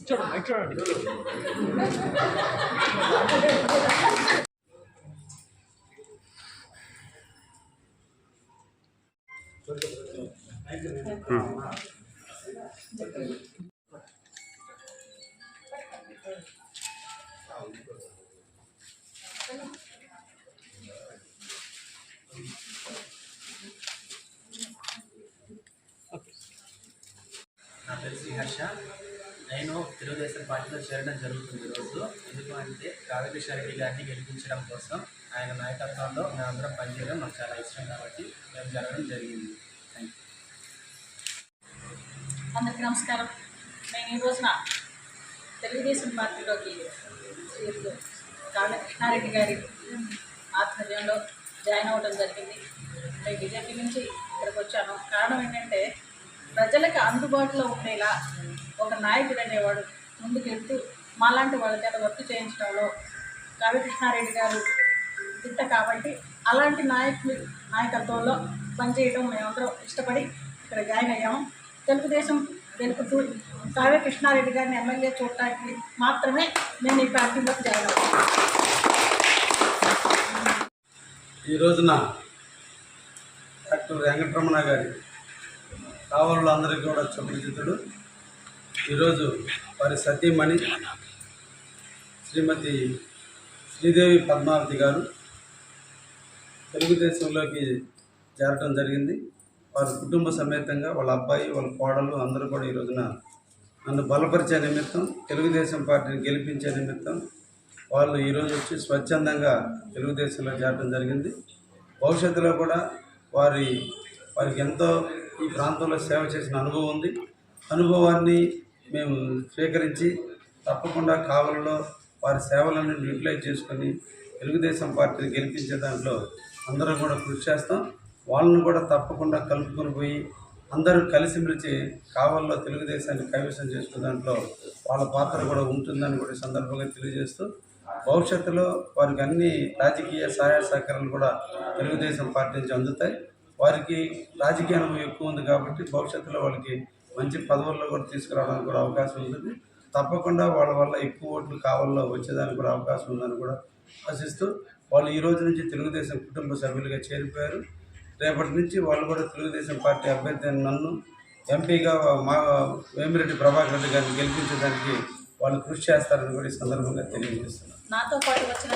చూడండి నా పేరు శ్రీహర్ష. నేను తెలుగుదేశం పార్టీలో చేరడం జరుగుతుంది ఈరోజు. ఎందుకంటే రాధాకృష్ణారెడ్డి గారిని గెలిపించడం కోసం ఆయన నాయకత్వంలో మేమందరం పనిచేయడం నాకు చాలా ఇష్టం కాబట్టి మేము జరగడం జరిగింది. Thank you. అందరికీ నమస్కారం. నేను ఈ రోజున తెలుగుదేశం పార్టీలోకి రాధాకృష్ణారెడ్డి గారి ఆధ్వర్యంలో జాయిన్ అవ్వడం జరిగింది. నేను బీజేపీ నుంచి ఇక్కడికి వచ్చాను. కారణం ఏంటంటే ప్రజలకు అందుబాటులో ఉండేలా ఒక నాయకుడు అనేవాడు ముందుకెళ్తూ మాలాంటి వాళ్ళ చేత వర్క్ చేయించడంలో రాధాకృష్ణారెడ్డి గారు దిట్ట కాబట్టి అలాంటి నాయకత్వంలో పనిచేయడం మేమందరం ఇష్టపడి ఇక్కడ జాయిన్ అయ్యాము. తెలుగుదేశం గెలుపుతూ రాధాకృష్ణారెడ్డి గారిని ఎమ్మెల్యే చూడటానికి మాత్రమే మేము ఈ పార్టీలోకి జాయిన్ అయ్యాము. ఈ రోజున డాక్టర్ వెంకటరమణ గారి కావలు అందరికీ కూడా సుపరిచితుడు. ఈరోజు వారి సతీమణి శ్రీమతి శ్రీదేవి పద్మావతి గారు తెలుగుదేశంలోకి చేరటం జరిగింది. వారి కుటుంబ సమేతంగా వాళ్ళ అబ్బాయి, వాళ్ళ కోడలు అందరూ కూడా ఈ రోజున నన్ను బలపరిచే నిమిత్తం, తెలుగుదేశం పార్టీని గెలిపించే నిమిత్తం వాళ్ళు ఈరోజు వచ్చి స్వచ్ఛందంగా తెలుగుదేశంలో చేరడం జరిగింది. భవిష్యత్తులో కూడా వారికి ఎంతో ఈ ప్రాంతంలో సేవ చేసిన అనుభవం ఉంది. అనుభవాన్ని మేము స్వీకరించి తప్పకుండా కావలలో వారి సేవలను యూటిలైజ్ చేసుకొని తెలుగుదేశం పార్టీని గెలిపించే దాంట్లో అందరం కూడా కృషి చేస్తాం. వాళ్ళను కూడా తప్పకుండా కలుపుకొని పోయి అందరూ కలిసిమెలిసి కావల్లో తెలుగుదేశాన్ని కైవసం చేసుకునే దాంట్లో వాళ్ళ పాత్ర కూడా ఉంటుందని కూడా సందర్భంగా తెలియజేస్తూ, భవిష్యత్తులో వారికి అన్ని రాజకీయ సహాయ సహకారాలు కూడా తెలుగుదేశం పార్టీ నుంచి అందుతాయి. వారికి రాజకీయ అనుభవం ఎక్కువ ఉంది కాబట్టి భవిష్యత్తులో వాళ్ళకి మంచి పదవుల్లో కూడా తీసుకురావడానికి కూడా అవకాశం ఉంటుంది. తప్పకుండా వాళ్ళ వల్ల ఎక్కువ ఓట్లు కావాలో వచ్చేదానికి కూడా అవకాశం ఉందని కూడా ఆశిస్తూ, వాళ్ళు ఈ రోజు నుంచి తెలుగుదేశం కుటుంబ సభ్యులుగా చేరిపోయారు. రేపటి నుంచి వాళ్ళు కూడా తెలుగుదేశం పార్టీ అభ్యర్థి నన్ను ఎంపీగా వేమిరెడ్డి ప్రభాకర్ రెడ్డి గారిని గెలిపించడానికి వాళ్ళు కృషి చేస్తారని కూడా ఈ సందర్భంగా తెలియజేస్తున్నారు. నాతో పాటు వచ్చిన